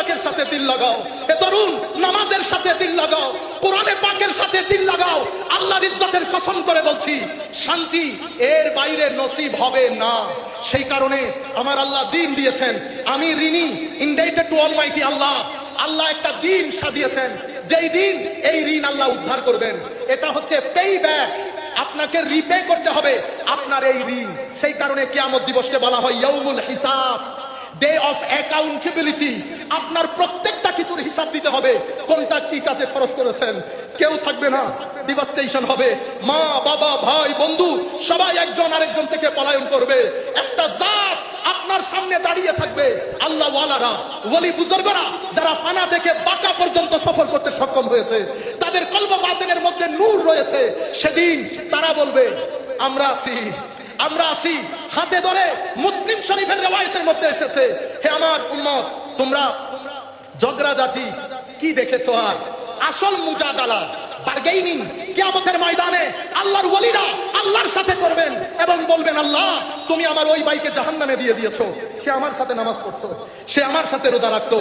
পাকের সাথে দিল লাগাও, এ তরুণ নামাজের সাথে দিল লাগাও, কোরআনে পাকের সাথে দিল লাগাও। আল্লাহর ইজ্জতের কসম করে বলছি, শান্তি এর বাইরে নসিব হবে না। সেই কারণে আমার আল্লাহ দিন দিয়েছেন, আমি ঋণী, ইনডেটেড টু অলমাইটি আল্লাহ। আল্লাহ একটা দিন সাজিয়েছেন, যেই দিন এই ঋণ আল্লাহ উদ্ধার করবেন। এটা হচ্ছে পে ব্যাক, আপনাকে রিপে করতে হবে আপনার এই ঋণ। সেই কারণে কিয়ামত দিবসকে বলা হয় ইয়াউমুল হিসাব, ডে অফ অ্যাকাউন্টেবিলিটি। আপনার প্রত্যেকটা কিছুর হিসাব দিতে হবে, কোনটা কি কাজে খরচ করেছেন। কেউ থাকবে না, ডিভাস্টেশন হবে। মা বাবা ভাই বন্ধু সবাই একজন আরেকজন থেকে পলায়ন করবে। একটা জাত আপনার সামনে দাঁড়িয়ে থাকবে, আল্লাহ ওয়ালারা, ওলি বুজুর্গরা, যারা ফানা থেকে বাঁকা পর্যন্ত সফর করতে সক্ষম হয়েছে, তাদের কলব বাতিনের মধ্যে নূর রয়েছে। সেদিন তারা বলবে আমরা আছি, আমরা আছি। হাতে ধরে মুসলিম শরীফের রিওয়ায়াতের মধ্যে এসেছে, হে আমার উম্মত, তোমরা ঝগড়াঝাটি কি দেখেছো? আর আসল মুজাদালা, বারগেইনিং কিয়ামতের ময়দানে আল্লাহর ওলিরা আল্লাহর সাথে করবেন এবং বলবেন, আল্লাহ তুমি আমার ওই ভাইকে জাহান্নামে দিয়ে দিয়েছো। সে আমার সাথে নামাজ পড়তো, সে আমার সাথে রোজা রাখতো,